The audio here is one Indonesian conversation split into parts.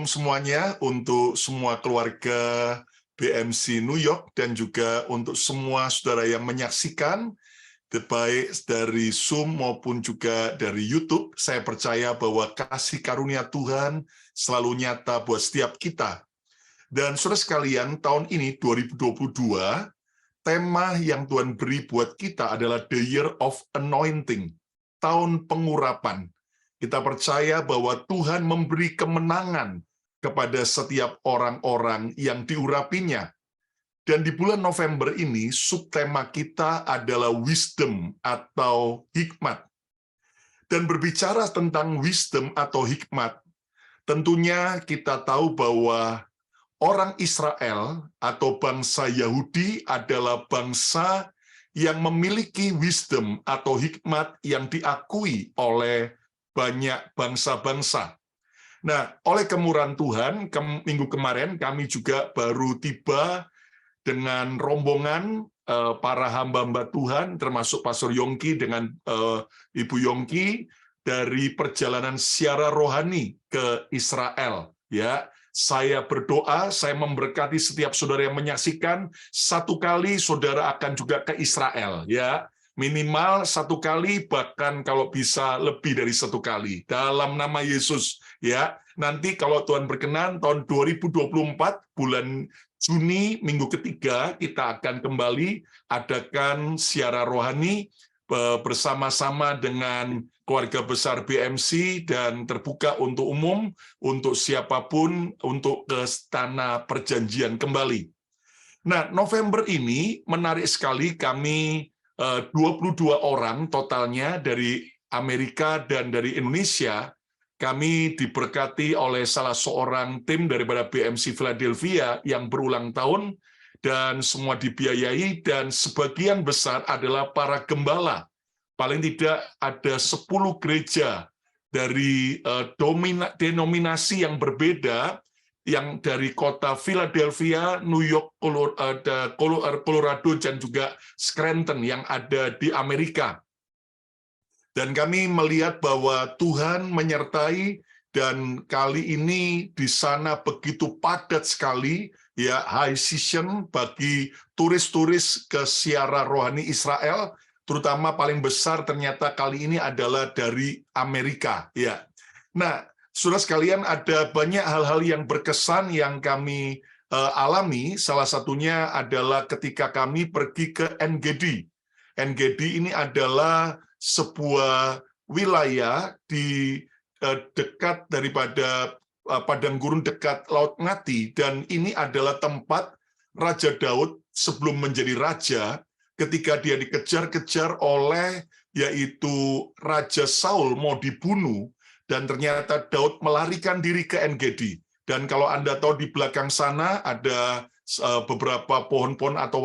Shalom semuanya untuk semua keluarga BMC New York dan juga untuk semua saudara yang menyaksikan baik dari Zoom maupun juga dari YouTube. Saya percaya bahwa kasih karunia Tuhan selalu nyata buat setiap kita. Dan saudara sekalian, tahun ini 2022, tema yang Tuhan beri buat kita adalah The Year of Anointing, tahun pengurapan. Kita percaya bahwa Tuhan memberi kemenangan kepada setiap orang-orang yang diurapinya. Dan di bulan November ini, subtema kita adalah wisdom atau hikmat. Dan berbicara tentang wisdom atau hikmat, tentunya kita tahu bahwa orang Israel atau bangsa Yahudi adalah bangsa yang memiliki wisdom atau hikmat yang diakui oleh banyak bangsa-bangsa. Nah, oleh kemurahan Tuhan, minggu kemarin kami juga baru tiba dengan rombongan para hamba-hamba Tuhan, termasuk Pastor Yongki dengan Ibu Yongki, dari perjalanan siara rohani ke Israel. Ya, saya berdoa, saya memberkati setiap saudara yang menyaksikan, satu kali saudara akan juga ke Israel. Ya, minimal satu kali, bahkan kalau bisa lebih dari satu kali. Dalam nama Yesus, ya. Nanti kalau Tuhan berkenan, tahun 2024, bulan Juni, minggu ketiga, kita akan kembali adakan siara rohani bersama-sama dengan keluarga besar BMC dan terbuka untuk umum, untuk siapapun, untuk ke tanah perjanjian kembali. Nah, November ini menarik sekali, kami 22 orang totalnya dari Amerika dan dari Indonesia. Kami diberkati oleh salah seorang tim daripada BMC Philadelphia yang berulang tahun, dan semua dibiayai, dan sebagian besar adalah para gembala. Paling tidak ada 10 gereja dari denominasi yang berbeda, yang dari kota Philadelphia, New York, Colorado, dan juga Scranton yang ada di Amerika. Dan kami melihat bahwa Tuhan menyertai, dan kali ini di sana begitu padat sekali, ya, high season bagi turis-turis ke siara rohani Israel, terutama paling besar ternyata kali ini adalah dari Amerika. Ya. Nah, saudara sekalian, ada banyak hal-hal yang berkesan yang kami alami. Salah satunya adalah ketika kami pergi ke NGD. NGD ini adalah sebuah wilayah di dekat daripada padang gurun dekat Laut Ngati, dan ini adalah tempat Raja Daud sebelum menjadi raja, ketika dia dikejar-kejar oleh yaitu Raja Saul mau dibunuh, dan ternyata Daud melarikan diri ke NGD. Dan kalau Anda tahu di belakang sana ada beberapa pohon-pohon atau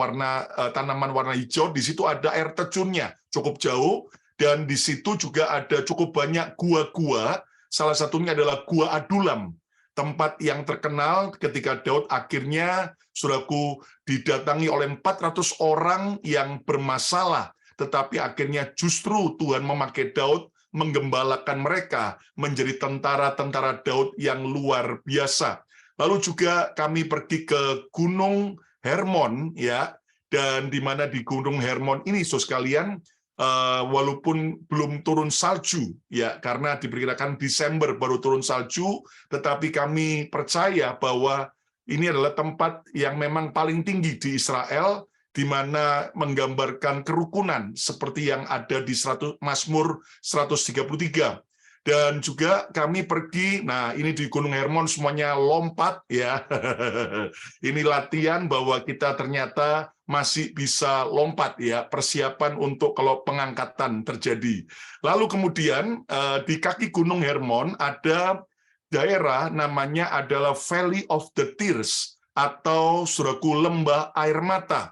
tanaman warna hijau, di situ ada air terjunnya cukup jauh, dan di situ juga ada cukup banyak gua-gua, salah satunya adalah Gua Adulam, tempat yang terkenal ketika Daud akhirnya, saudaraku, didatangi oleh 400 orang yang bermasalah, tetapi akhirnya justru Tuhan memakai Daud menggembalakan mereka menjadi tentara-tentara Daud yang luar biasa. Lalu juga kami pergi ke Gunung Hermon, ya, dan di mana di Gunung Hermon ini, saudara sekalian, walaupun belum turun salju, ya, karena diperkirakan Desember baru turun salju, tetapi kami percaya bahwa ini adalah tempat yang memang paling tinggi di Israel, di mana menggambarkan kerukunan seperti yang ada di Mazmur 133. Dan juga kami pergi, nah ini di Gunung Hermon semuanya lompat, ya. Ini latihan bahwa kita ternyata masih bisa lompat, ya, persiapan untuk kalau pengangkatan terjadi. Lalu kemudian di kaki Gunung Hermon ada daerah namanya adalah Valley of the Tears, atau saudaraku, lembah air mata,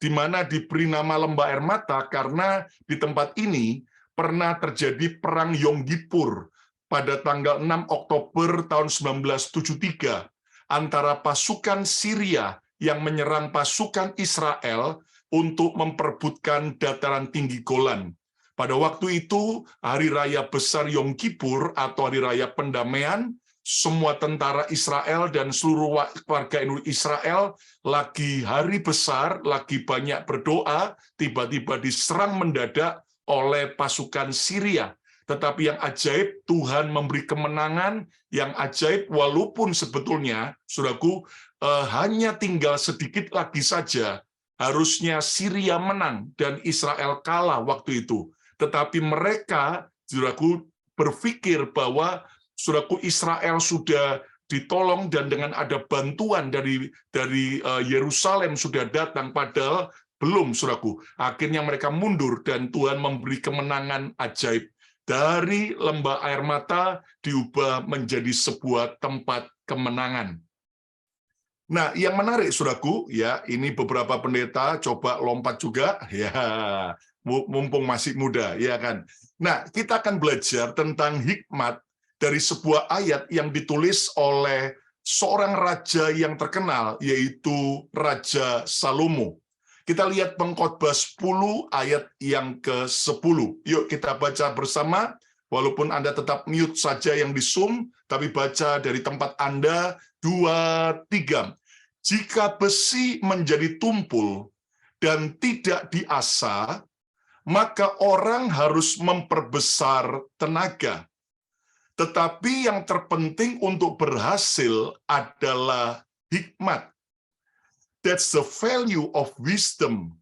di mana diberi nama lembah air mata karena di tempat ini pernah terjadi perang Yom Kippur pada tanggal 6 Oktober tahun 1973 antara pasukan Syria yang menyerang pasukan Israel untuk memperebutkan dataran tinggi Golan. Pada waktu itu, hari raya besar Yom Kippur atau hari raya pendamaian, semua tentara Israel dan seluruh warga Israel lagi hari besar, lagi banyak berdoa, tiba-tiba diserang mendadak oleh pasukan Syria. Tetapi yang ajaib, Tuhan memberi kemenangan yang ajaib, walaupun sebetulnya, saudaraku, hanya tinggal sedikit lagi saja, harusnya Syria menang dan Israel kalah waktu itu. Tetapi mereka, saudaraku, berpikir bahwa saudaraku Israel sudah ditolong dan dengan ada bantuan dari Yerusalem sudah datang, padahal belum, saudaraku. Akhirnya mereka mundur dan Tuhan memberi kemenangan ajaib. Dari lembah air mata diubah menjadi sebuah tempat kemenangan. Nah, yang menarik, saudaraku, ya, ini beberapa pendeta coba lompat juga, ya, mumpung masih muda, ya kan. Nah, kita akan belajar tentang hikmat dari sebuah ayat yang ditulis oleh seorang raja yang terkenal, yaitu Raja Salomo. Kita lihat Pengkhotbah 10 ayat yang ke-10. Yuk kita baca bersama, walaupun Anda tetap mute saja yang di Zoom, tapi baca dari tempat Anda, 2, 3. Jika besi menjadi tumpul dan tidak diasah, maka orang harus memperbesar tenaga. Tetapi yang terpenting untuk berhasil adalah hikmat. That's the value of wisdom.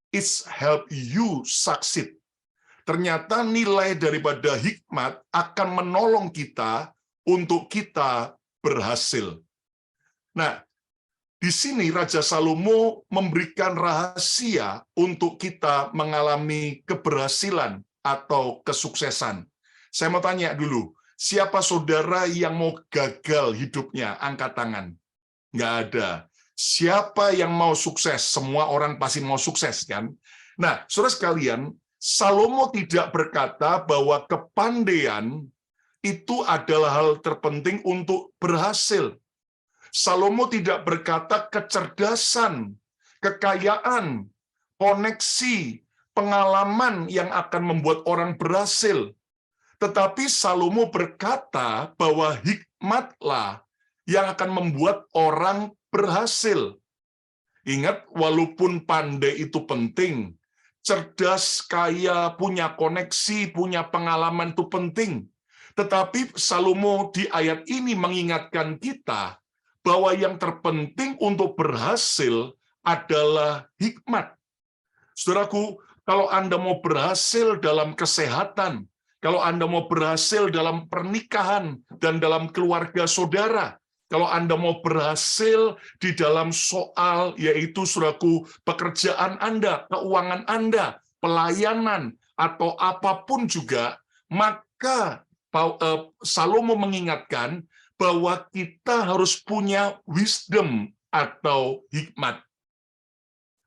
It's help you succeed. Ternyata nilai daripada hikmat akan menolong kita untuk kita berhasil. Nah, di sini Raja Salomo memberikan rahasia untuk kita mengalami keberhasilan atau kesuksesan. Saya mau tanya dulu, siapa saudara yang mau gagal hidupnya? Angkat tangan. Nggak ada. Siapa yang mau sukses? Semua orang pasti mau sukses, kan? Nah, saudara sekalian, Salomo tidak berkata bahwa kepandaian itu adalah hal terpenting untuk berhasil. Salomo tidak berkata kecerdasan, kekayaan, koneksi, pengalaman yang akan membuat orang berhasil. Tetapi Salomo berkata bahwa hikmatlah yang akan membuat orang berhasil. Ingat, walaupun pandai itu penting, cerdas, kaya, punya koneksi, punya pengalaman itu penting. Tetapi Salomo di ayat ini mengingatkan kita bahwa yang terpenting untuk berhasil adalah hikmat. Saudaraku, kalau Anda mau berhasil dalam kesehatan, kalau Anda mau berhasil dalam pernikahan dan dalam keluarga saudara, kalau Anda mau berhasil di dalam soal, yaitu saudaraku, pekerjaan Anda, keuangan Anda, pelayanan, atau apapun juga, maka Salomo mengingatkan bahwa kita harus punya wisdom atau hikmat.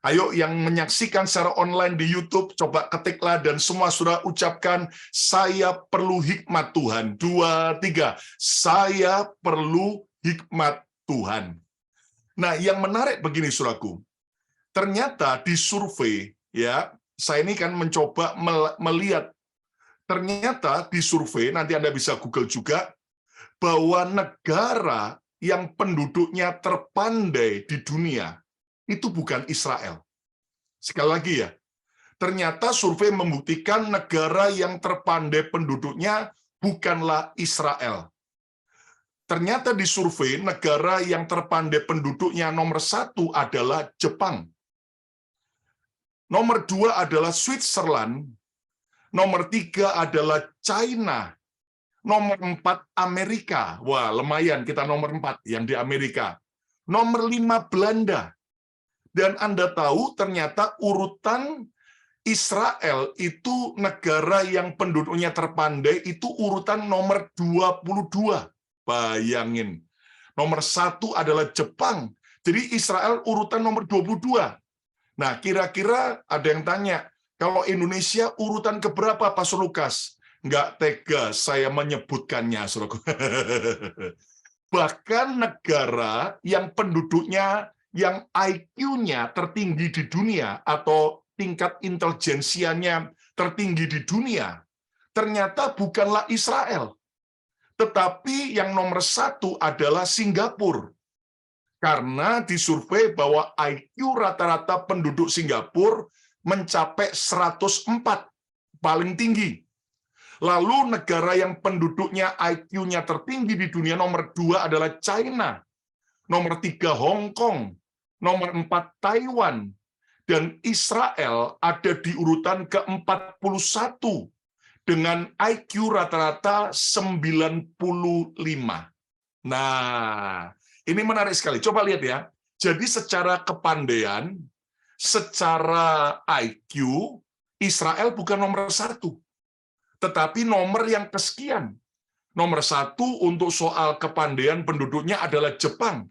Ayo yang menyaksikan secara online di YouTube, coba ketiklah dan semua saudara ucapkan, saya perlu hikmat Tuhan. 2, 3, saya perlu hikmat Tuhan. Nah, yang menarik begini, saudaraku. Ternyata di survei, ya, saya ini kan mencoba melihat, ternyata di survei, nanti Anda bisa Google juga, bahwa negara yang penduduknya terpandai di dunia itu bukan Israel. Sekali lagi ya, ternyata survei membuktikan negara yang terpandai penduduknya bukanlah Israel. Ternyata di survei negara yang terpandai penduduknya nomor 1 adalah Jepang. Nomor 2 adalah Switzerland. Nomor 3 adalah China. Nomor 4 Amerika. Wah, lumayan kita nomor 4 yang di Amerika. Nomor 5 Belanda. Dan Anda tahu ternyata urutan Israel itu negara yang penduduknya terpandai itu urutan nomor 22. Bayangin. Nomor 1 adalah Jepang. Jadi Israel urutan nomor 22. Nah, kira-kira ada yang tanya, kalau Indonesia urutan keberapa, Pastor Lukas? Nggak tega saya menyebutkannya, saudaraku. Bahkan negara yang penduduknya, yang IQ-nya tertinggi di dunia, atau tingkat intelijensianya tertinggi di dunia, ternyata bukanlah Israel. Tetapi yang nomor 1 adalah Singapura. Karena disurvei bahwa IQ rata-rata penduduk Singapura mencapai 104, paling tinggi. Lalu negara yang penduduknya IQ-nya tertinggi di dunia nomor 2 adalah China, nomor 3 Hong Kong, nomor 4 Taiwan, dan Israel ada di urutan ke-41 dengan IQ rata-rata 95. Nah, ini menarik sekali. Coba lihat ya. Jadi secara kepandaian, secara IQ, Israel bukan nomor 1, tetapi nomor yang kesekian. Nomor 1 untuk soal kepandaian penduduknya adalah Jepang.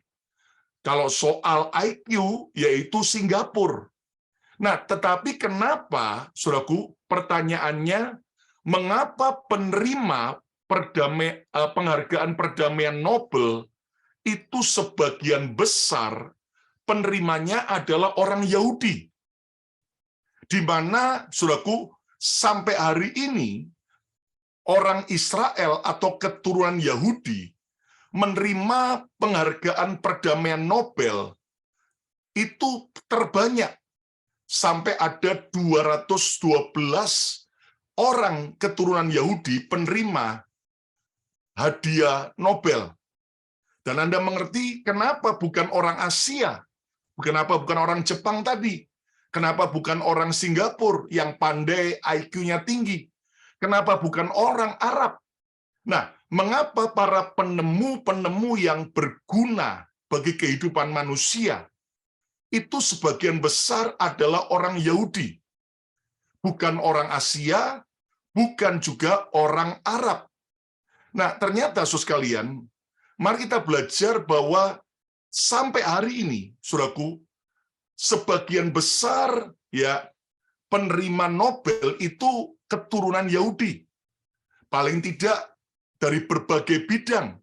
Kalau soal IQ, yaitu Singapura. Nah, tetapi kenapa, saudaraku, pertanyaannya, mengapa penerima penghargaan perdamaian Nobel itu sebagian besar penerimanya adalah orang Yahudi, di mana, saudaraku, sampai hari ini orang Israel atau keturunan Yahudi menerima penghargaan perdamaian Nobel itu terbanyak, sampai ada 212 orang keturunan Yahudi penerima hadiah Nobel. Dan Anda mengerti kenapa bukan orang Asia, kenapa bukan orang Jepang tadi, kenapa bukan orang Singapura yang pandai IQ-nya tinggi, kenapa bukan orang Arab. Nah, mengapa para penemu-penemu yang berguna bagi kehidupan manusia itu sebagian besar adalah orang Yahudi, bukan orang Asia, bukan juga orang Arab. Nah, ternyata, saudara sekalian, mari kita belajar bahwa sampai hari ini, saudaraku, sebagian besar ya penerima Nobel itu keturunan Yahudi. Paling tidak dari berbagai bidang.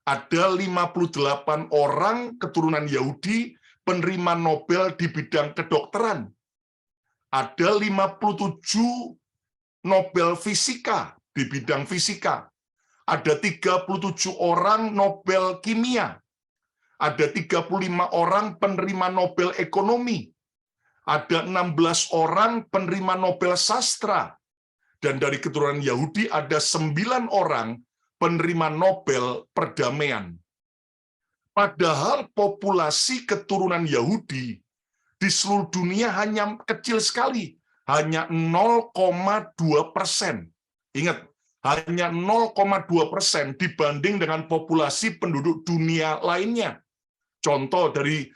Ada 58 orang keturunan Yahudi penerima Nobel di bidang kedokteran. Ada 57 Nobel fisika di bidang fisika. Ada 37 orang Nobel kimia. Ada 35 orang penerima Nobel ekonomi. Ada 16 orang penerima Nobel sastra. Dan dari keturunan Yahudi ada 9 orang penerima Nobel perdamaian. Padahal populasi keturunan Yahudi di seluruh dunia hanya kecil sekali, hanya 0,2%. Ingat, hanya 0,2% dibanding dengan populasi penduduk dunia lainnya. Contoh dari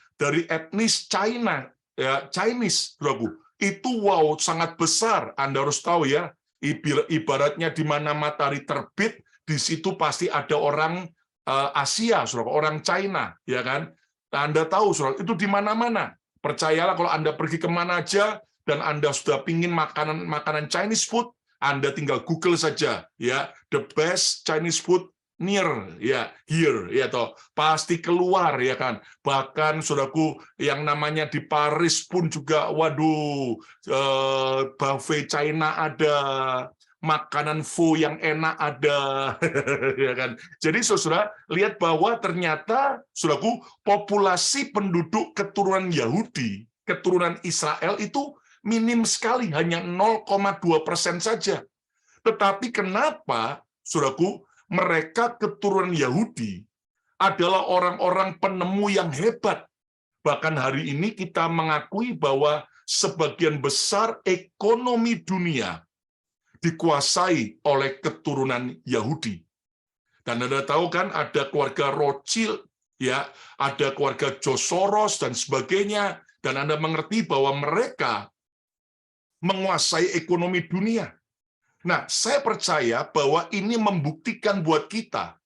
etnis China, ya Chinese, Bro. Itu sangat besar. Anda harus tahu ya, ibaratnya di mana matahari terbit, di situ pasti ada orang Asia, Saudara, orang China, ya kan? Anda tahu, Saudara, itu di mana-mana. Percayalah kalau Anda pergi kemana aja dan Anda sudah pingin makanan Chinese food, Anda tinggal Google saja, ya, the best Chinese food near, ya, here, ya toh, pasti keluar, ya kan. Bahkan, saudaraku, yang namanya di Paris pun juga, waduh, buffet China ada, makanan pho yang enak ada, ya kan. Jadi, saudara, lihat bahwa ternyata, saudaraku, populasi penduduk keturunan Yahudi, keturunan Israel itu minim sekali, hanya 0,2% saja. Tetapi kenapa, saudaraku, mereka keturunan Yahudi adalah orang-orang penemu yang hebat. Bahkan hari ini kita mengakui bahwa sebagian besar ekonomi dunia dikuasai oleh keturunan Yahudi. Dan Anda tahu kan, ada keluarga Rothschild, ya, ada keluarga George Soros dan sebagainya, dan Anda mengerti bahwa mereka menguasai ekonomi dunia. Nah, saya percaya bahwa ini membuktikan buat kita,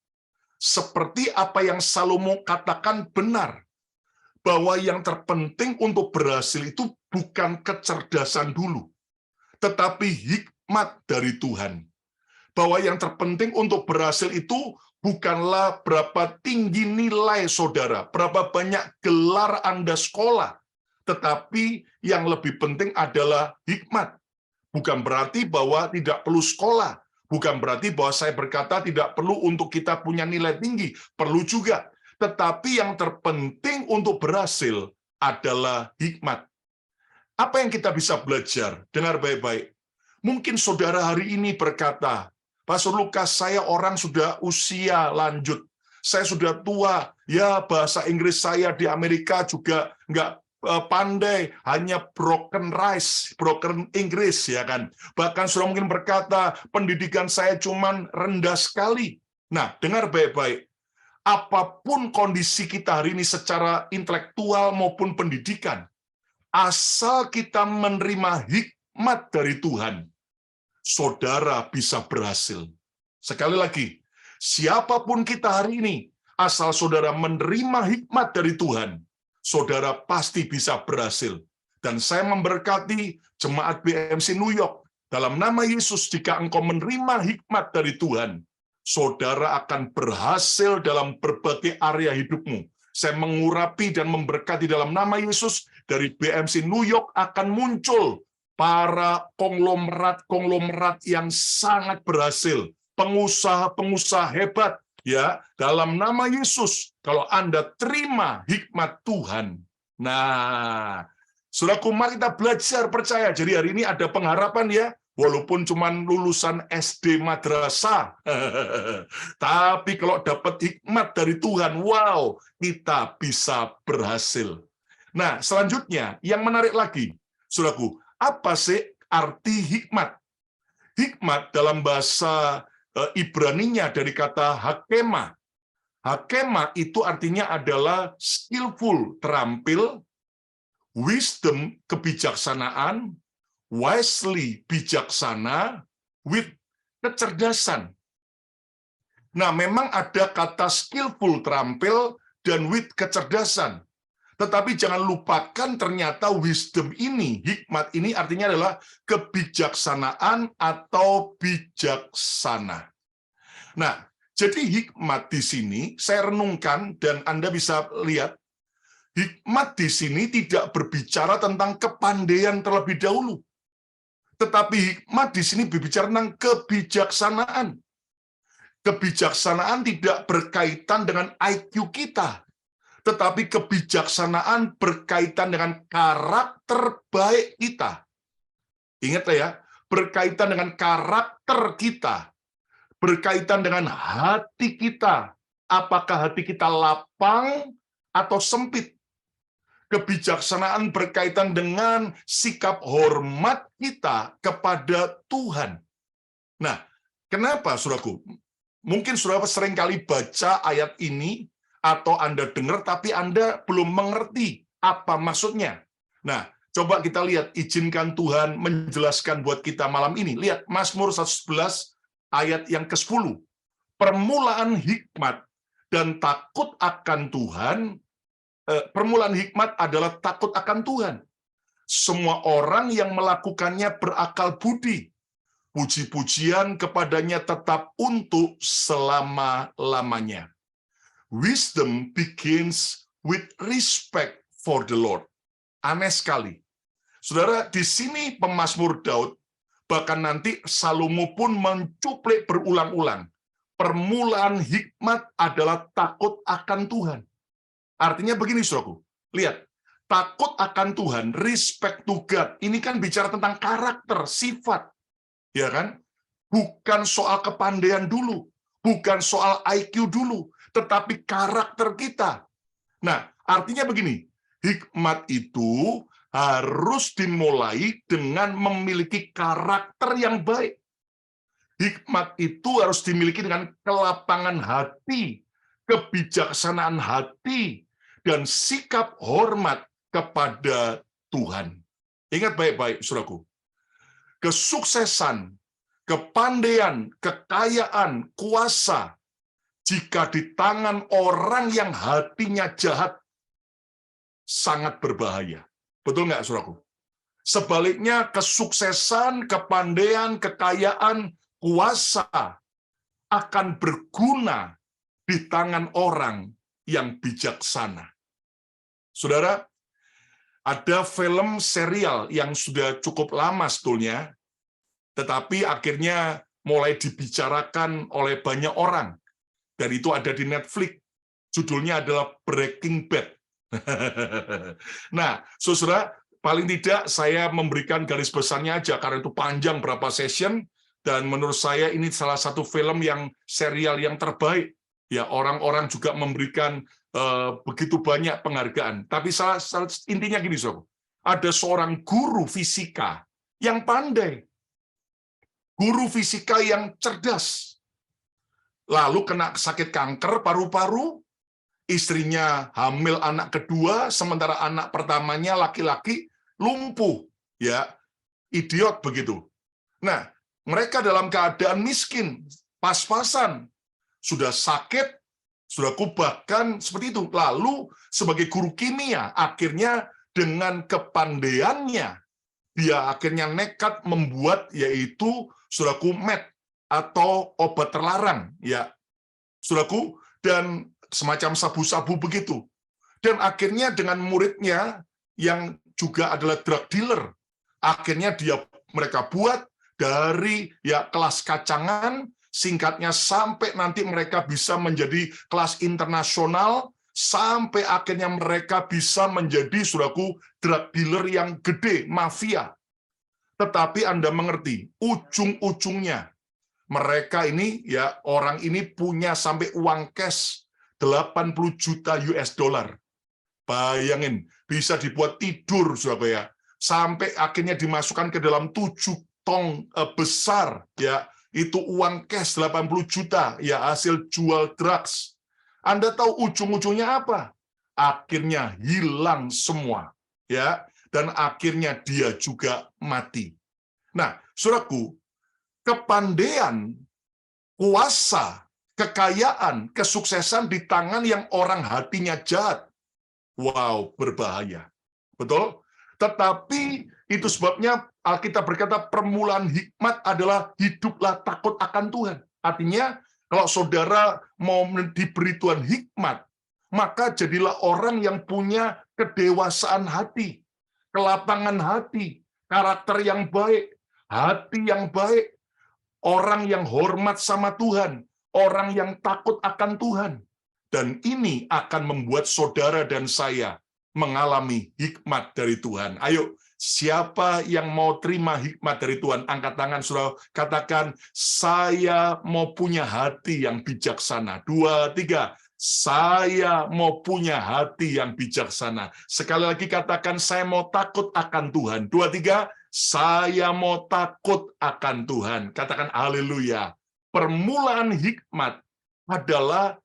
seperti apa yang Salomo katakan benar, bahwa yang terpenting untuk berhasil itu bukan kecerdasan dulu, tetapi hikmat dari Tuhan. Bahwa yang terpenting untuk berhasil itu bukanlah berapa tinggi nilai saudara, berapa banyak gelar Anda sekolah, tetapi yang lebih penting adalah hikmat. Bukan berarti bahwa tidak perlu sekolah, Bukan berarti bahwa saya berkata tidak perlu untuk kita punya nilai tinggi, perlu juga. Tetapi yang terpenting untuk berhasil adalah hikmat. Apa yang kita bisa belajar? Dengar baik-baik. Mungkin saudara hari ini berkata, Pastor Lukas, saya orang sudah usia lanjut. Saya sudah tua. Ya, bahasa Inggris saya di Amerika juga nggak pandai, hanya broken rice, broken Inggris, ya kan. Bahkan sudah mungkin berkata, pendidikan saya cuman rendah sekali. Nah, dengar baik-baik. Apapun kondisi kita hari ini secara intelektual maupun pendidikan, asal kita menerima hikmat dari Tuhan, saudara bisa berhasil. Sekali lagi, siapapun kita hari ini, asal saudara menerima hikmat dari Tuhan, saudara pasti bisa berhasil. Dan saya memberkati jemaat BMC New York, dalam nama Yesus, jika engkau menerima hikmat dari Tuhan, saudara akan berhasil dalam berbagai area hidupmu. Saya mengurapi dan memberkati dalam nama Yesus, dari BMC New York akan muncul para konglomerat yang sangat berhasil, pengusaha-pengusaha hebat, ya, dalam nama Yesus. Kalau Anda terima hikmat Tuhan, nah, saudaraku, mari kita belajar percaya. Jadi hari ini ada pengharapan, ya, walaupun cuma lulusan SD madrasah, tapi kalau dapat hikmat dari Tuhan, wow, kita bisa berhasil. Nah, selanjutnya, yang menarik lagi, saudaraku, apa sih arti hikmat? Hikmat dalam bahasa Ibraninya dari kata hakema. Hakema itu artinya adalah skillful, terampil, wisdom, kebijaksanaan, wisely, bijaksana, with, kecerdasan. Nah, memang ada kata skillful, terampil, dan with, kecerdasan. Tetapi jangan lupakan ternyata wisdom ini, hikmat ini artinya adalah kebijaksanaan atau bijaksana. Nah, jadi hikmat di sini saya renungkan dan Anda bisa lihat, hikmat di sini tidak berbicara tentang kepandaian terlebih dahulu. Tetapi hikmat di sini berbicara tentang kebijaksanaan. Kebijaksanaan tidak berkaitan dengan IQ kita, tetapi kebijaksanaan berkaitan dengan karakter baik kita. Ingat ya, berkaitan dengan karakter kita, berkaitan dengan hati kita. Apakah hati kita lapang atau sempit? Kebijaksanaan berkaitan dengan sikap hormat kita kepada Tuhan. Nah, kenapa, saudaraku? Mungkin saudara seringkali baca ayat ini, atau Anda dengar, tapi Anda belum mengerti apa maksudnya. Nah, coba kita lihat, izinkan Tuhan menjelaskan buat kita malam ini. Lihat, Mazmur 111, ayat yang ke-10. Permulaan hikmat dan takut akan Tuhan, permulaan hikmat adalah takut akan Tuhan. Semua orang yang melakukannya berakal budi. Puji-pujian kepadanya tetap untuk selama-lamanya. Wisdom begins with respect for the Lord. Aneh sekali. Saudara, di sini pemazmur Daud, bahkan nanti Salomo pun mencuplik berulang-ulang. Permulaan hikmat adalah takut akan Tuhan. Artinya begini, saudaraku. Lihat, takut akan Tuhan, respect to God. Ini kan bicara tentang karakter, sifat. Ya kan? Bukan soal kepandaian dulu. Bukan soal IQ dulu, tetapi karakter kita. Nah, artinya begini, hikmat itu harus dimulai dengan memiliki karakter yang baik. Hikmat itu harus dimiliki dengan kelapangan hati, kebijaksanaan hati, dan sikap hormat kepada Tuhan. Ingat baik-baik, saudaraku. Kesuksesan, kepandaian, kekayaan, kuasa, jika di tangan orang yang hatinya jahat, sangat berbahaya. Betul nggak, saudaraku? Sebaliknya, kesuksesan, kepandaian, kekayaan, kuasa akan berguna di tangan orang yang bijaksana. Saudara, ada film serial yang sudah cukup lama sebetulnya, tetapi akhirnya mulai dibicarakan oleh banyak orang. Dan itu ada di Netflix. Judulnya adalah Breaking Bad. Nah, saudara, paling tidak saya memberikan garis besarnya aja, karena itu panjang berapa session, dan menurut saya ini salah satu film yang serial yang terbaik. Ya, orang-orang juga memberikan begitu banyak penghargaan. Tapi intinya gini, saudara. Ada seorang guru fisika yang pandai. Guru fisika yang cerdas. Lalu kena sakit kanker paru-paru, istrinya hamil anak kedua, sementara anak pertamanya laki-laki lumpuh, ya, idiot begitu. Nah, mereka dalam keadaan miskin, pas-pasan, sudah sakit, sudah bahkan seperti itu. Lalu sebagai guru kimia, akhirnya dengan kepandaiannya, dia akhirnya nekat membuat yaitu saudaraku med atau obat terlarang, ya, saudaraku, dan semacam sabu-sabu begitu. Dan akhirnya dengan muridnya yang juga adalah drug dealer, akhirnya mereka buat dari ya kelas kacangan, singkatnya sampai nanti mereka bisa menjadi kelas internasional, sampai akhirnya mereka bisa menjadi saudaraku drug dealer yang gede, mafia. Tetapi Anda mengerti, ujung-ujungnya mereka ini ya orang ini punya sampai uang cash 80 juta US dollar. Bayangin, bisa dibuat tidur, saudara ya. Sampai akhirnya dimasukkan ke dalam 7 tong besar, ya. Itu uang cash 80 juta, ya, hasil jual drugs. Anda tahu ujung-ujungnya apa? Akhirnya hilang semua, ya. Dan akhirnya dia juga mati. Nah, saudaraku, kepandaian, kuasa, kekayaan, kesuksesan di tangan yang orang hatinya jahat. Wow, berbahaya. Betul? Tetapi itu sebabnya Alkitab berkata permulaan hikmat adalah hiduplah takut akan Tuhan. Artinya, kalau saudara mau diberi Tuhan hikmat, maka jadilah orang yang punya kedewasaan hati, kelapangan hati, karakter yang baik, hati yang baik, orang yang hormat sama Tuhan, orang yang takut akan Tuhan. Dan ini akan membuat saudara dan saya mengalami hikmat dari Tuhan. Ayo, siapa yang mau terima hikmat dari Tuhan? Angkat tangan, saudara. Katakan, saya mau punya hati yang bijaksana. 2, 3. Saya mau punya hati yang bijaksana. Sekali lagi katakan, saya mau takut akan Tuhan. 2, 3. Saya mau takut akan Tuhan. Katakan haleluya. Permulaan hikmat adalah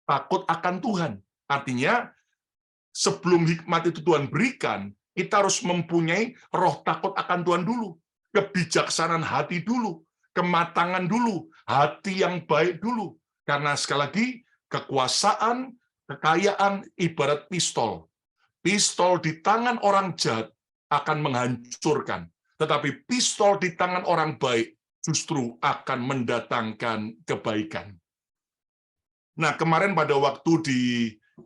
takut akan Tuhan. Artinya, sebelum hikmat itu Tuhan berikan, kita harus mempunyai roh takut akan Tuhan dulu. Kebijaksanaan hati dulu. Kematangan dulu. Hati yang baik dulu. Karena sekali lagi, kekuasaan, kekayaan ibarat pistol. Pistol di tangan orang jahat akan menghancurkan. Tetapi pistol di tangan orang baik justru akan mendatangkan kebaikan. Nah, kemarin pada waktu di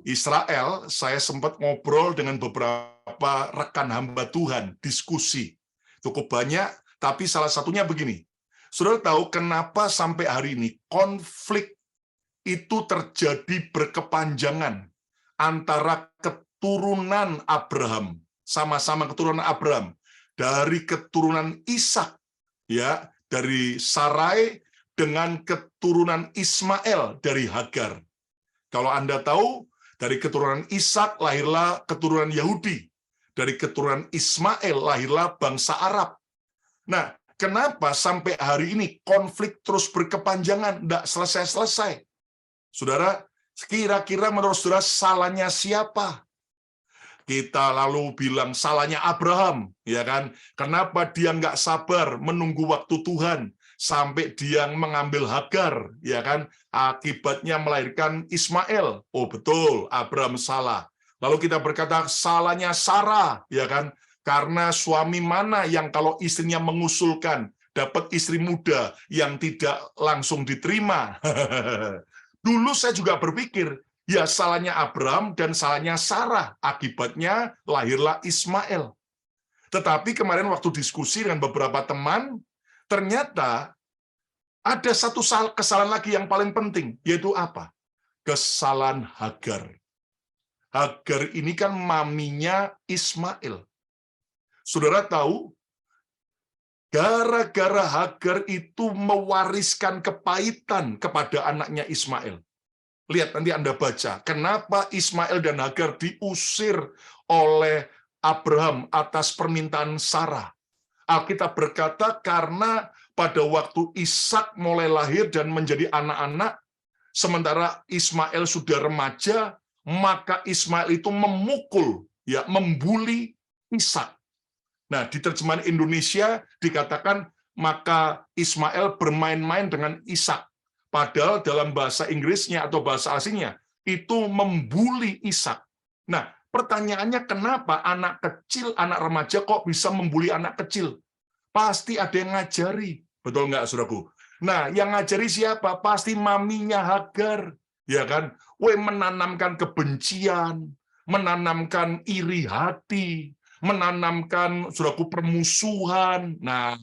Israel, saya sempat ngobrol dengan beberapa rekan hamba Tuhan, diskusi. Cukup banyak, tapi salah satunya begini. Saudara tahu kenapa sampai hari ini konflik itu terjadi berkepanjangan antara keturunan Abraham, sama-sama keturunan Abraham, dari keturunan Ishak, ya, dari Sarai, dengan keturunan Ismail dari Hagar. Kalau Anda tahu, dari keturunan Ishak lahirlah keturunan Yahudi, dari keturunan Ismail lahirlah bangsa Arab. Nah, kenapa sampai hari ini konflik terus berkepanjangan, tidak selesai-selesai? Saudara, kira-kira menurut saudara salahnya siapa? Kita lalu bilang salahnya Abraham, ya kan? Kenapa dia nggak sabar menunggu waktu Tuhan sampai dia mengambil Hagar, ya kan? Akibatnya melahirkan Ismail. Oh betul, Abraham salah. Lalu kita berkata salahnya Sarah, ya kan? Karena suami mana yang kalau istrinya mengusulkan dapat istri muda yang tidak langsung diterima? Dulu saya juga berpikir, ya salahnya Abraham dan salahnya Sarah. Akibatnya lahirlah Ismail. Tetapi kemarin waktu diskusi dengan beberapa teman, ternyata Ada satu kesalahan lagi yang paling penting, yaitu apa? Kesalahan Hagar. Hagar ini kan maminya Ismail. Saudara tahu, gara-gara Hagar itu mewariskan kepahitan kepada anaknya Ismail. Lihat, nanti Anda baca, kenapa Ismail dan Hagar diusir oleh Abraham atas permintaan Sarah. Alkitab berkata, karena pada waktu Ishak mulai lahir dan menjadi anak-anak, sementara Ismail sudah remaja, maka Ismail itu memukul, ya, membuli Ishak. Nah, di terjemahan Indonesia dikatakan, maka Ismail bermain-main dengan Ishak. Padahal dalam bahasa Inggrisnya atau bahasa asingnya, itu membuli Ishak. Nah, pertanyaannya kenapa anak kecil, anak remaja kok bisa membuli anak kecil? Pasti ada yang ngajari. Betul nggak, saudaraku? Nah, yang ngajari siapa? Pasti maminya Hagar. Ya kan? Menanamkan kebencian, menanamkan iri hati, menanamkan, saudaraku, permusuhan. Nah,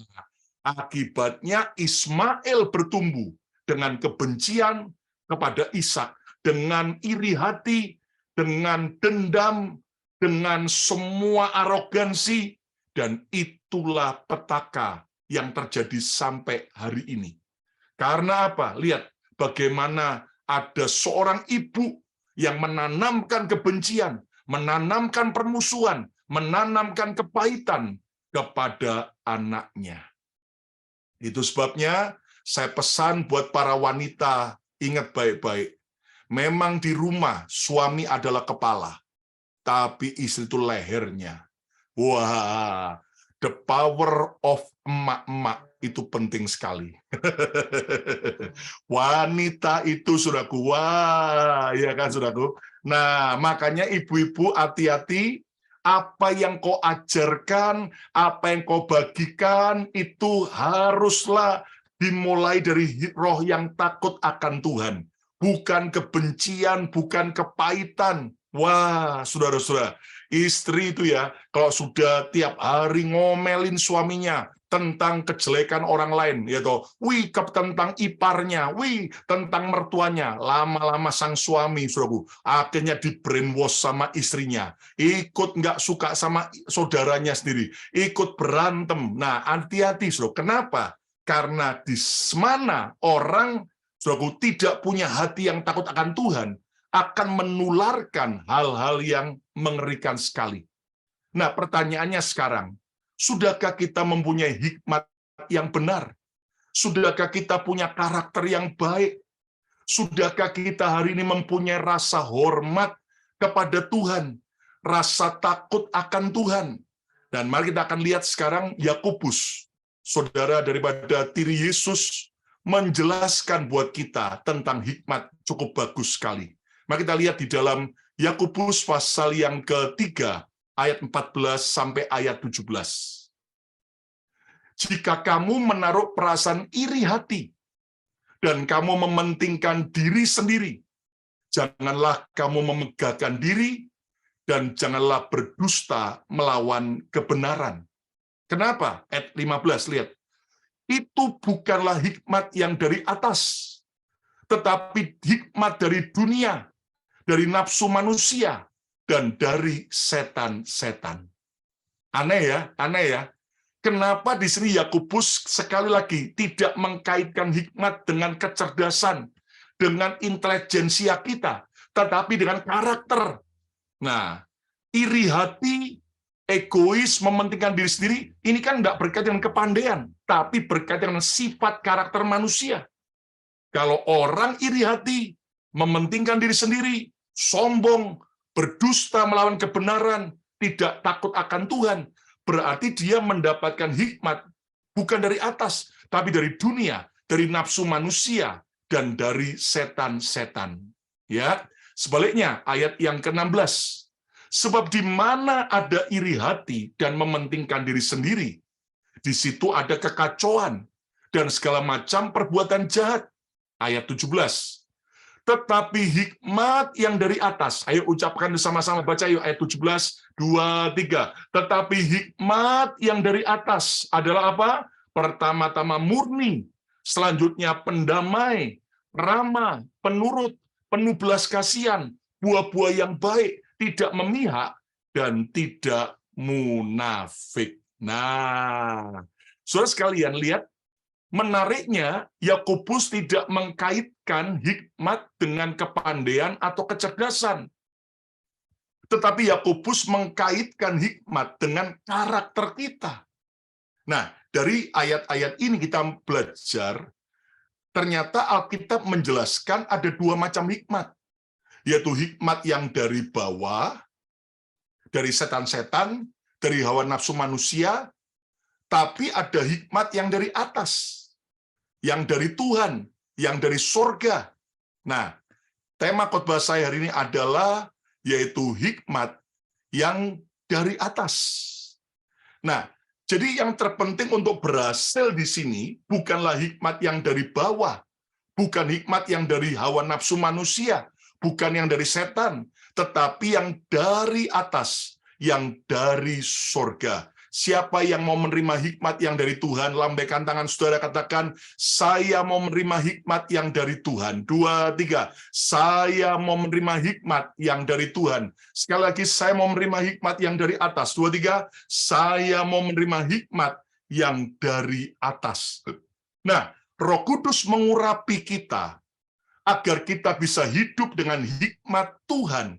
akibatnya Ismail bertumbuh dengan kebencian kepada Ishak, dengan iri hati, dengan dendam, dengan semua arogansi, dan itulah petaka yang terjadi sampai hari ini. Karena apa? Lihat bagaimana ada seorang ibu yang menanamkan kebencian, menanamkan permusuhan, menanamkan kepahitan kepada anaknya. Itu sebabnya saya pesan buat para wanita, ingat baik-baik, memang di rumah suami adalah kepala, tapi istri itu lehernya. Wah, the power of emak-emak itu penting sekali. Wanita itu, saudaraku, wah, ya kan, saudaraku. Nah, makanya ibu-ibu hati-hati, apa yang kau ajarkan, apa yang kau bagikan, itu haruslah dimulai dari roh yang takut akan Tuhan. Bukan kebencian, bukan kepahitan. Wah, saudara-saudara, istri itu ya, kalau sudah tiap hari ngomelin suaminya tentang kejelekan orang lain, yaitu, tentang iparnya, tentang mertuanya, lama-lama sang suami, saudaraku, akhirnya di brainwash sama istrinya, ikut nggak suka sama saudaranya sendiri, ikut berantem. Nah, hati-hati, saudara. Kenapa? Karena di mana orang, saudaraku, tidak punya hati yang takut akan Tuhan, akan menularkan hal-hal yang mengerikan sekali. Nah, pertanyaannya sekarang, sudahkah kita mempunyai hikmat yang benar? Sudahkah kita punya karakter yang baik? Sudahkah kita hari ini mempunyai rasa hormat kepada Tuhan? Rasa takut akan Tuhan? Dan mari kita akan lihat sekarang Yakobus, saudara daripada tiri Yesus, menjelaskan buat kita tentang hikmat cukup bagus sekali. Mari kita lihat di dalam Yakobus pasal yang ketiga, ayat 14 sampai ayat 17. Jika kamu menaruh perasaan iri hati dan kamu mementingkan diri sendiri, janganlah kamu memegahkan diri dan janganlah berdusta melawan kebenaran. Kenapa? Ayat 15, lihat. Itu bukanlah hikmat yang dari atas, tetapi hikmat dari dunia, dari nafsu manusia, dan dari setan-setan. Aneh ya, aneh ya. Kenapa di sini Yakobus sekali lagi tidak mengkaitkan hikmat dengan kecerdasan, dengan intelijensia kita, tetapi dengan karakter. Nah, iri hati, egois, mementingkan diri sendiri, ini kan tidak berkaitan dengan kepandaian, tapi berkaitan dengan sifat karakter manusia. Kalau orang iri hati, mementingkan diri sendiri, sombong, berdusta melawan kebenaran, tidak takut akan Tuhan, berarti dia mendapatkan hikmat bukan dari atas, tapi dari dunia, dari nafsu manusia, dan dari setan-setan. Ya, sebaliknya ayat yang ke-16. Sebab di mana ada iri hati dan mementingkan diri sendiri, di situ ada kekacauan dan segala macam perbuatan jahat. Ayat 17. Tetapi hikmat yang dari atas, ayo ucapkan bersama-sama, baca yuk ayat 17, 2, 3. Tetapi hikmat yang dari atas adalah apa? Pertama-tama murni, selanjutnya pendamai, ramah, penurut, penuh belas kasihan, buah-buah yang baik, tidak memihak, dan tidak munafik. Nah, saudara sekalian, lihat, menariknya, Yakobus tidak mengkaitkan hikmat dengan kepandaian atau kecerdasan. Tetapi Yakobus mengkaitkan hikmat dengan karakter kita. Nah, dari ayat-ayat ini kita belajar, ternyata Alkitab menjelaskan ada dua macam hikmat, yaitu hikmat yang dari bawah, dari setan-setan, dari hawa nafsu manusia, tapi ada hikmat yang dari atas, yang dari Tuhan, yang dari surga. Nah, tema khotbah saya hari ini adalah yaitu hikmat yang dari atas. Nah, jadi yang terpenting untuk berhasil di sini bukanlah hikmat yang dari bawah, bukan hikmat yang dari hawa nafsu manusia, bukan yang dari setan, tetapi yang dari atas, yang dari surga. Siapa yang mau menerima hikmat yang dari Tuhan, lambaikan tangan saudara, katakan, saya mau menerima hikmat yang dari Tuhan. 2, 3, saya mau menerima hikmat yang dari Tuhan. Sekali lagi, saya mau menerima hikmat yang dari atas. 2, 3, saya mau menerima hikmat yang dari atas. Nah, Roh Kudus mengurapi kita agar kita bisa hidup dengan hikmat Tuhan,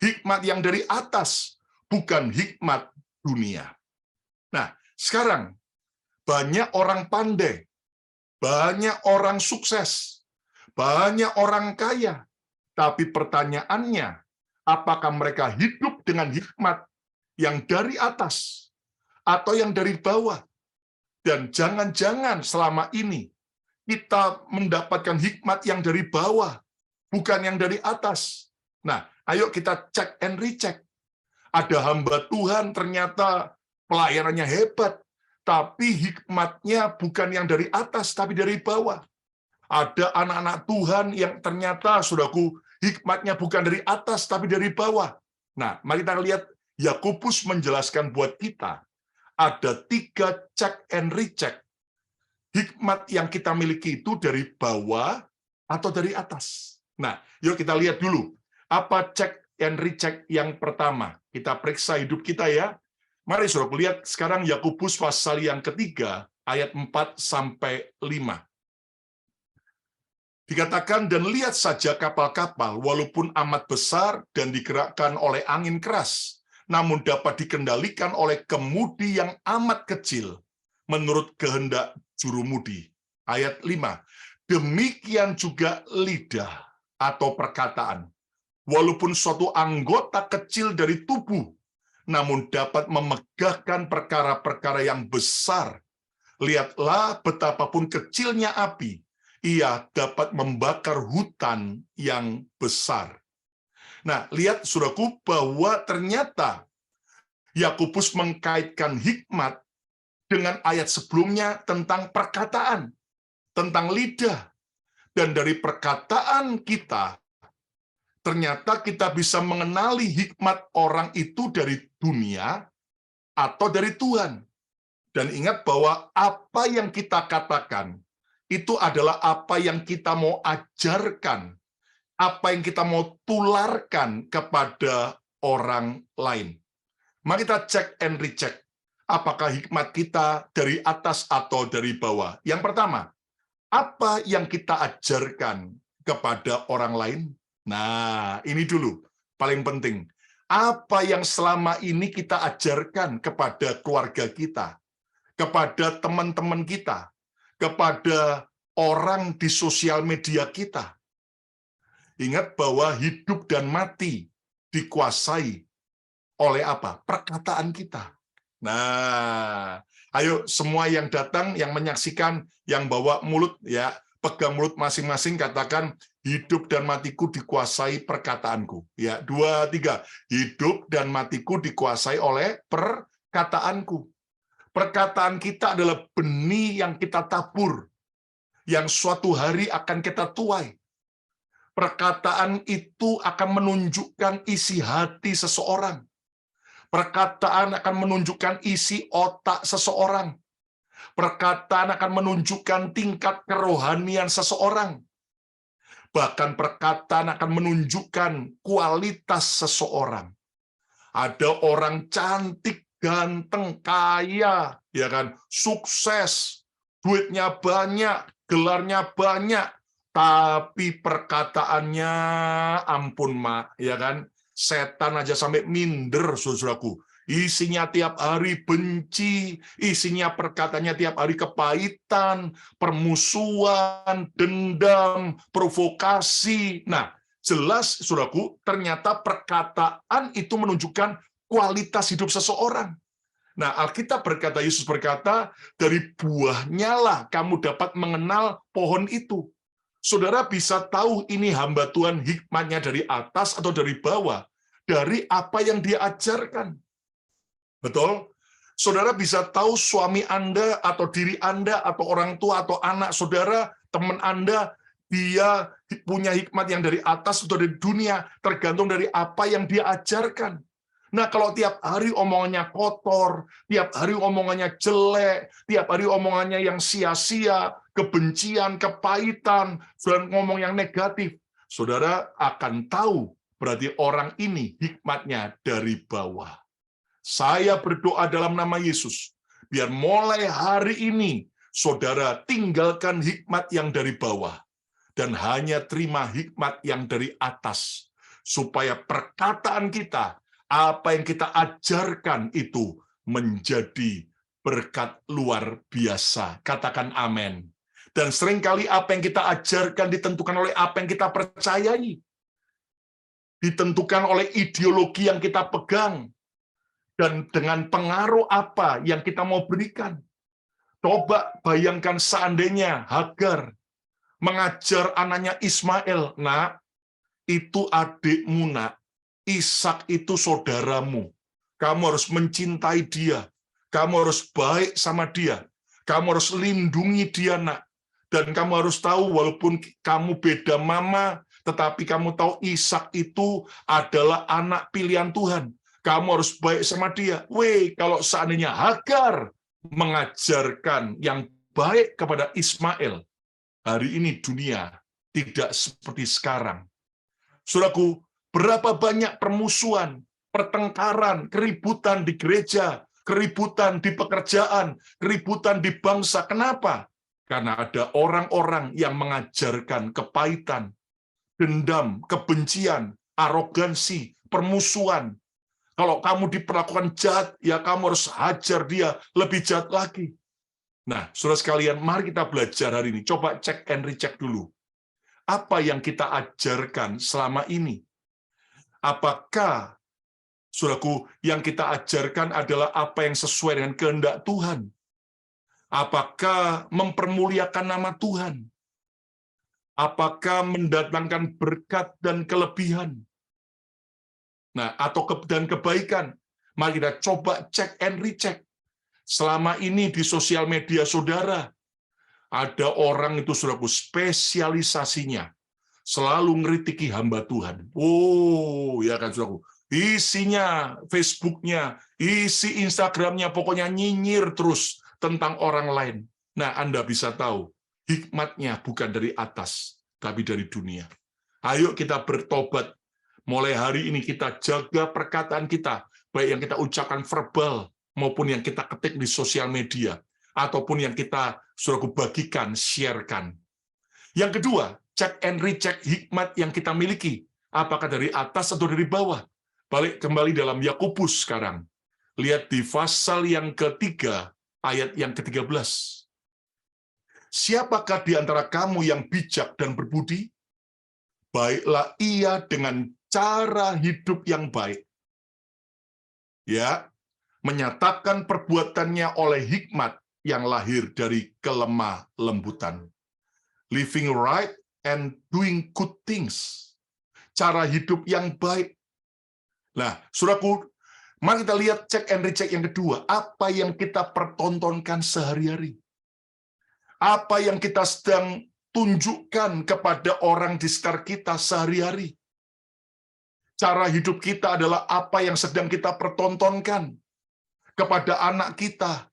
hikmat yang dari atas, bukan hikmat dunia. Nah, sekarang banyak orang pandai, banyak orang sukses, banyak orang kaya, tapi pertanyaannya, apakah mereka hidup dengan hikmat yang dari atas atau yang dari bawah? Dan jangan-jangan selama ini kita mendapatkan hikmat yang dari bawah, bukan yang dari atas. Nah, ayo kita cek and recheck. Ada hamba Tuhan ternyata pelayanannya hebat, tapi hikmatnya bukan yang dari atas, tapi dari bawah. Ada anak-anak Tuhan yang ternyata, saudaraku, hikmatnya bukan dari atas, tapi dari bawah. Nah, mari kita lihat, Yakobus menjelaskan buat kita, ada 3 check and recheck. Hikmat yang kita miliki itu dari bawah atau dari atas. Nah, yuk kita lihat dulu. Apa check and recheck yang pertama? Kita periksa hidup kita ya. Mari saudara lihat sekarang Yakobus pasal yang ketiga, ayat 4-5. Dikatakan, dan lihat saja kapal-kapal, walaupun amat besar dan digerakkan oleh angin keras, namun dapat dikendalikan oleh kemudi yang amat kecil, menurut kehendak jurumudi. Ayat 5. Demikian juga lidah atau perkataan, walaupun suatu anggota kecil dari tubuh, namun dapat memegahkan perkara-perkara yang besar. Lihatlah betapapun kecilnya api, ia dapat membakar hutan yang besar. Nah, lihat saudaraku bahwa ternyata Yakobus mengkaitkan hikmat dengan ayat sebelumnya tentang perkataan, tentang lidah. Dan dari perkataan kita, ternyata kita bisa mengenali hikmat orang itu dari dunia atau dari Tuhan. Dan ingat bahwa apa yang kita katakan, itu adalah apa yang kita mau ajarkan, apa yang kita mau tularkan kepada orang lain. Mari kita cek and recheck. Apakah hikmat kita dari atas atau dari bawah? Yang pertama, apa yang kita ajarkan kepada orang lain? Nah, ini dulu, paling penting. Apa yang selama ini kita ajarkan kepada keluarga kita, kepada teman-teman kita, kepada orang di sosial media kita? Ingat bahwa hidup dan mati dikuasai oleh apa? Perkataan kita. Nah, ayo semua yang datang, yang menyaksikan, yang bawa mulut, ya, pegang mulut masing-masing, katakan, hidup dan matiku dikuasai perkataanku. Ya, 2, 3. Hidup dan matiku dikuasai oleh perkataanku. Perkataan kita adalah benih yang kita tabur, yang suatu hari akan kita tuai. Perkataan itu akan menunjukkan isi hati seseorang. Perkataan akan menunjukkan isi otak seseorang. Perkataan akan menunjukkan tingkat kerohanian seseorang. Bahkan perkataan akan menunjukkan kualitas seseorang. Ada orang cantik, ganteng, kaya, ya kan, sukses, duitnya banyak, gelarnya banyak, tapi perkataannya ampun, Mak, ya kan, setan aja sampai minder, saudaraku. Isinya tiap hari benci, isinya perkataannya tiap hari kepahitan, permusuhan, dendam, provokasi. Nah, jelas, saudaraku, ternyata perkataan itu menunjukkan kualitas hidup seseorang. Nah, Alkitab berkata, Yesus berkata, dari buahnya lah kamu dapat mengenal pohon itu. Saudara bisa tahu ini hamba Tuhan hikmatnya dari atas atau dari bawah, dari apa yang dia ajarkan. Betul? Saudara bisa tahu suami Anda atau diri Anda atau orang tua atau anak saudara, teman Anda, dia punya hikmat yang dari atas atau dari dunia, tergantung dari apa yang dia ajarkan. Nah, kalau tiap hari omongannya kotor, tiap hari omongannya jelek, tiap hari omongannya yang sia-sia, kebencian, kepahitan, dan ngomong yang negatif, saudara akan tahu berarti orang ini hikmatnya dari bawah. Saya berdoa dalam nama Yesus, biar mulai hari ini, saudara tinggalkan hikmat yang dari bawah, dan hanya terima hikmat yang dari atas, supaya perkataan kita, apa yang kita ajarkan itu, menjadi berkat luar biasa. Katakan amin. Dan seringkali apa yang kita ajarkan ditentukan oleh apa yang kita percayai, ditentukan oleh ideologi yang kita pegang, dan dengan pengaruh apa yang kita mau berikan. Coba bayangkan seandainya Hagar mengajar anaknya Ismail, nak, itu adikmu, nak, Ishak itu saudaramu, kamu harus mencintai dia, kamu harus baik sama dia, kamu harus lindungi dia, nak, dan kamu harus tahu walaupun kamu beda mama, tetapi kamu tahu Ishak itu adalah anak pilihan Tuhan. Kamu harus baik sama dia. Kalau seandainya Hagar mengajarkan yang baik kepada Ismail, hari ini dunia tidak seperti sekarang. Saudaraku, berapa banyak permusuhan, pertengkaran, keributan di gereja, keributan di pekerjaan, keributan di bangsa. Kenapa? Karena ada orang-orang yang mengajarkan kepahitan, dendam, kebencian, arogansi, permusuhan. Kalau kamu diperlakukan jahat, ya kamu harus hajar dia lebih jahat lagi. Nah, saudara sekalian, mari kita belajar hari ini. Coba cek and recheck dulu. Apa yang kita ajarkan selama ini? Apakah, saudaraku, yang kita ajarkan adalah apa yang sesuai dengan kehendak Tuhan? Apakah mempermuliakan nama Tuhan? Apakah mendatangkan berkat dan kelebihan? Nah, atau dan kebaikan. Mari kita coba cek and recheck. Selama ini di sosial media saudara, ada orang itu, saudaraku, spesialisasinya selalu ngeritiki hamba Tuhan. Oh, ya kan, saudaraku. Isinya Facebooknya, isi Instagramnya, pokoknya nyinyir terus tentang orang lain. Nah, Anda bisa tahu, hikmatnya bukan dari atas, tapi dari dunia. Ayo kita bertobat. Mulai hari ini kita jaga perkataan kita, baik yang kita ucapkan verbal, maupun yang kita ketik di sosial media, ataupun yang kita suruh bagikan, sharekan. Yang kedua, check and recheck hikmat yang kita miliki. Apakah dari atas atau dari bawah? Balik kembali dalam Yakobus sekarang. Lihat di pasal yang ketiga, ayat yang ke-13. Siapakah di antara kamu yang bijak dan berbudi? Baiklah ia dengan cara hidup yang baik. Ya, menyatakan perbuatannya oleh hikmat yang lahir dari kelemah lembutan. Living right and doing good things. Cara hidup yang baik. Nah, saudaraku, mari kita lihat cek and recheck yang kedua. Apa yang kita pertontonkan sehari-hari? Apa yang kita sedang tunjukkan kepada orang di sekitar kita sehari-hari? Cara hidup kita adalah apa yang sedang kita pertontonkan kepada anak kita,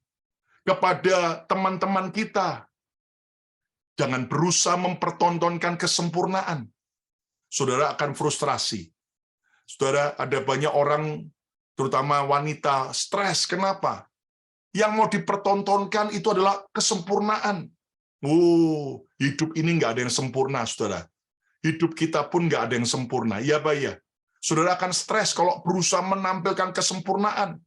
kepada teman-teman kita. Jangan berusaha mempertontonkan kesempurnaan. Saudara akan frustrasi. Saudara, ada banyak orang, terutama wanita, stres. Kenapa? Yang mau dipertontonkan itu adalah kesempurnaan. Hidup ini nggak ada yang sempurna, saudara. Hidup kita pun nggak ada yang sempurna. Iya, Pak, ya. Saudara akan stres kalau berusaha menampilkan kesempurnaan.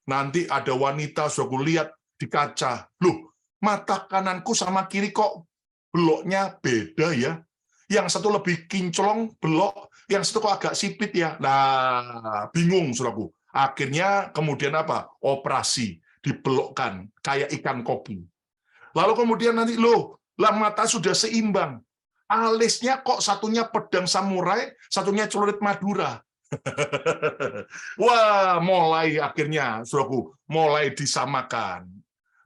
Nanti ada wanita, sudah aku lihat di kaca. Loh, mata kananku sama kiri kok beloknya beda ya. Yang satu lebih kinclong, belok. Yang satu kok agak sipit ya. Nah, bingung, saudaraku. Akhirnya kemudian apa? Operasi. Dibelokkan, kayak ikan koki. Lalu kemudian nanti, loh, lah mata sudah seimbang. Alisnya kok satunya pedang samurai, satunya celurit Madura. Wah, mulai akhirnya, saudaraku, mulai disamakan.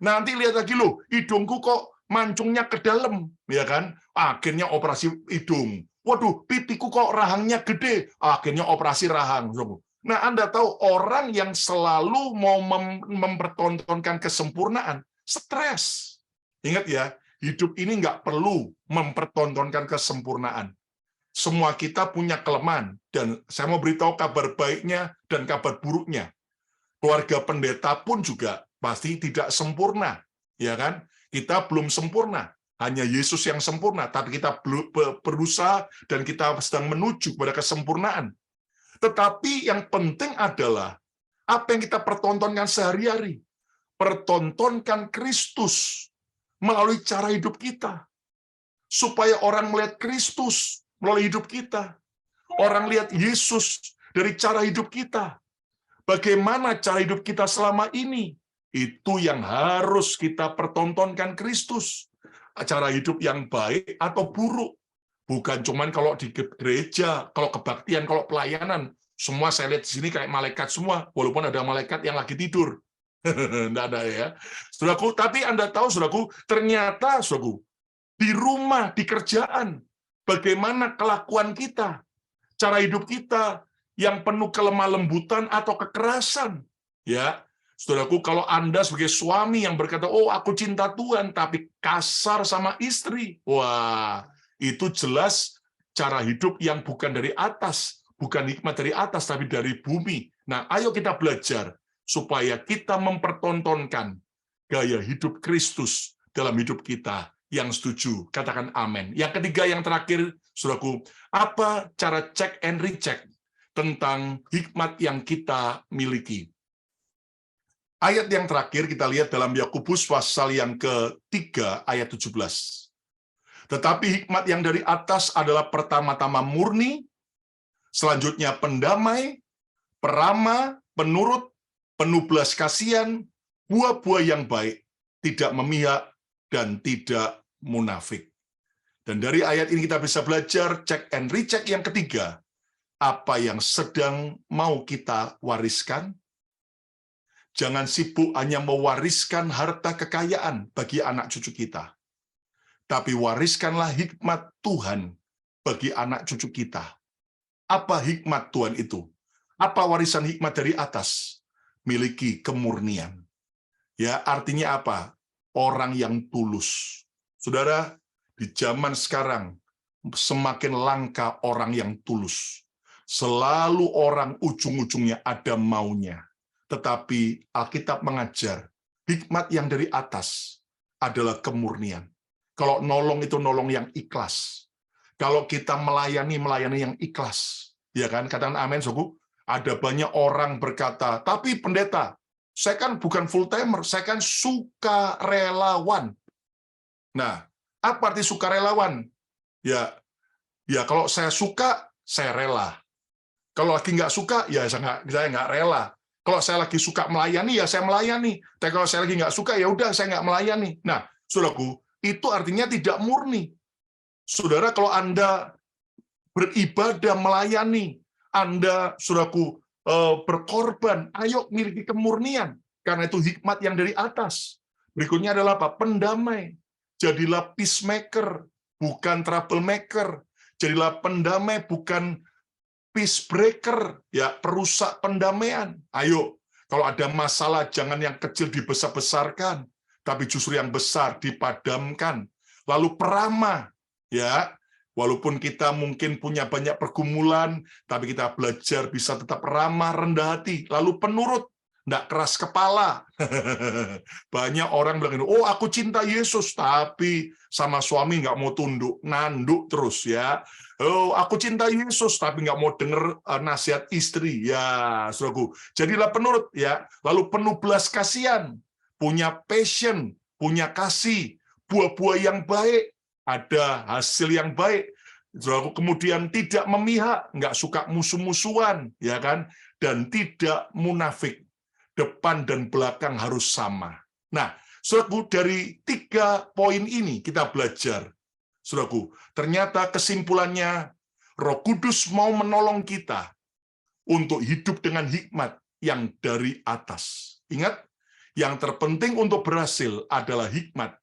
Nanti lihat lagi, loh, hidungku kok mancungnya ke dalam, ya kan? Akhirnya operasi hidung. Waduh, pipiku kok rahangnya gede. Akhirnya operasi rahang, saudaraku. Nah, Anda tahu orang yang selalu mau mempertontonkan kesempurnaan, stres. Ingat ya, hidup ini nggak perlu mempertontonkan kesempurnaan. Semua kita punya kelemahan, dan saya mau beritahu kabar baiknya dan kabar buruknya. Keluarga pendeta pun juga pasti tidak sempurna, ya kan? Kita belum sempurna, hanya Yesus yang sempurna, tapi kita berusaha dan kita sedang menuju kepada kesempurnaan. Tetapi yang penting adalah apa yang kita pertontonkan sehari-hari. Pertontonkan Kristus melalui cara hidup kita. Supaya orang melihat Kristus melalui hidup kita. Orang lihat Yesus dari cara hidup kita. Bagaimana cara hidup kita selama ini? Itu yang harus kita pertontonkan Kristus. Cara hidup yang baik atau buruk. Bukan cuman kalau di gereja, kalau kebaktian, kalau pelayanan, semua saya lihat di sini kayak malaikat semua, walaupun ada malaikat yang lagi tidur. Nggak ada ya. Saudaraku, tapi Anda tahu, saudaraku, ternyata, saudaraku, di rumah, di kerjaan, bagaimana kelakuan kita, cara hidup kita yang penuh kelemah lembutan atau kekerasan. Ya, saudaraku, kalau Anda sebagai suami yang berkata, oh aku cinta Tuhan, tapi kasar sama istri, wah, itu jelas cara hidup yang bukan dari atas, bukan hikmat dari atas, tapi dari bumi. Nah, ayo kita belajar supaya kita mempertontonkan gaya hidup Kristus dalam hidup kita. Yang setuju, katakan amin. Yang ketiga, yang terakhir, saudaraku, apa cara check and recheck tentang hikmat yang kita miliki? Ayat yang terakhir kita lihat dalam Yakobus pasal yang ketiga, ayat 17. Tetapi hikmat yang dari atas adalah pertama-tama murni, selanjutnya pendamai, peramah, penurut, penuh belas kasihan, buah-buah yang baik, tidak memihak, dan tidak munafik. Dan dari ayat ini kita bisa belajar check and recheck yang ketiga, apa yang sedang mau kita wariskan. Jangan sibuk hanya mewariskan harta kekayaan bagi anak cucu kita. Tapi wariskanlah hikmat Tuhan bagi anak cucu kita. Apa hikmat Tuhan itu? Apa warisan hikmat dari atas? Miliki kemurnian. Ya, artinya apa? Orang yang tulus. Saudara, di zaman sekarang semakin langka orang yang tulus. Selalu orang ujung-ujungnya ada maunya. Tetapi Alkitab mengajar, hikmat yang dari atas adalah kemurnian. Kalau nolong itu nolong yang ikhlas. Kalau kita melayani yang ikhlas. Ya kan? Katakan amin, suku. Ada banyak orang berkata, tapi pendeta, saya kan bukan full-timer, saya kan sukarelawan. Nah, apa arti sukarelawan? Ya kalau saya suka, saya rela. Kalau lagi nggak suka, ya saya nggak rela. Kalau saya lagi suka melayani, ya saya melayani. Tapi kalau saya lagi nggak suka, ya udah saya nggak melayani. Nah, saudaraku, itu artinya tidak murni. Saudara, kalau Anda beribadah melayani, Anda, saudaraku, berkorban, ayo miliki kemurnian. Karena itu hikmat yang dari atas. Berikutnya adalah apa? Pendamai. Jadilah peacemaker, bukan troublemaker. Jadilah pendamai, bukan peace breaker, ya, perusak pendamaian. Ayo, kalau ada masalah, jangan yang kecil dibesar-besarkan. tapi justru yang besar dipadamkan. Lalu peramah, ya, walaupun kita mungkin punya banyak pergumulan, tapi kita belajar bisa tetap ramah, rendah hati, lalu penurut, tidak keras kepala. Banyak orang bilang, oh aku cinta Yesus, tapi sama suami nggak mau tunduk, nanduk terus ya. Oh aku cinta Yesus, tapi nggak mau dengar nasihat istri. Ya, saudaraku, jadilah penurut ya. Lalu penuh belas kasihan, punya passion, punya kasih, buah-buah yang baik, ada hasil yang baik. Saudaraku, kemudian tidak memihak, nggak suka musuh-musuhan, ya kan? Dan tidak munafik. Depan dan belakang harus sama. Nah, saudaraku, dari 3 poin ini kita belajar. Saudaraku, ternyata kesimpulannya Roh Kudus mau menolong kita untuk hidup dengan hikmat yang dari atas. Ingat, yang terpenting untuk berhasil adalah hikmat.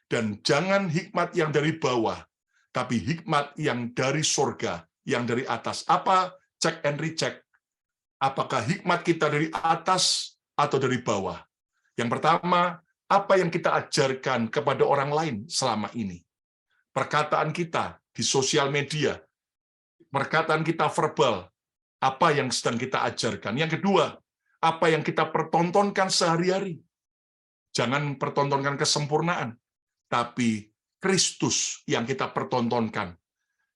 Dan jangan hikmat yang dari bawah, tapi hikmat yang dari surga, yang dari atas. Apa? Check and recheck. Apakah hikmat kita dari atas atau dari bawah? Yang pertama, apa yang kita ajarkan kepada orang lain selama ini? Perkataan kita di sosial media, perkataan kita verbal, apa yang sedang kita ajarkan? Yang kedua, apa yang kita pertontonkan sehari-hari? Jangan pertontonkan kesempurnaan, tapi Kristus yang kita pertontonkan.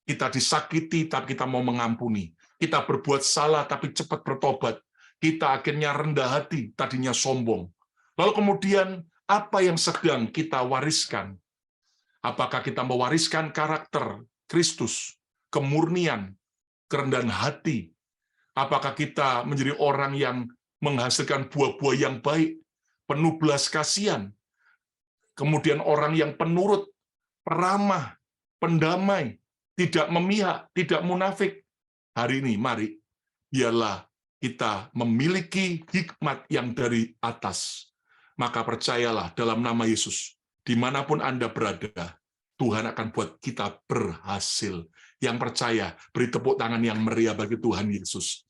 Kita disakiti, tapi kita mau mengampuni. Kita berbuat salah, tapi cepat bertobat. Kita akhirnya rendah hati, tadinya sombong. Lalu kemudian, apa yang sedang kita wariskan? Apakah kita mewariskan karakter Kristus, kemurnian, kerendahan hati? Apakah kita menjadi orang yang menghasilkan buah-buah yang baik, penuh belas kasihan, kemudian orang yang penurut, peramah, pendamai, tidak memihak, tidak munafik? Hari ini, mari, biarlah kita memiliki hikmat yang dari atas. Maka percayalah dalam nama Yesus, dimanapun Anda berada, Tuhan akan buat kita berhasil. Yang percaya, beri tepuk tangan yang meriah bagi Tuhan Yesus.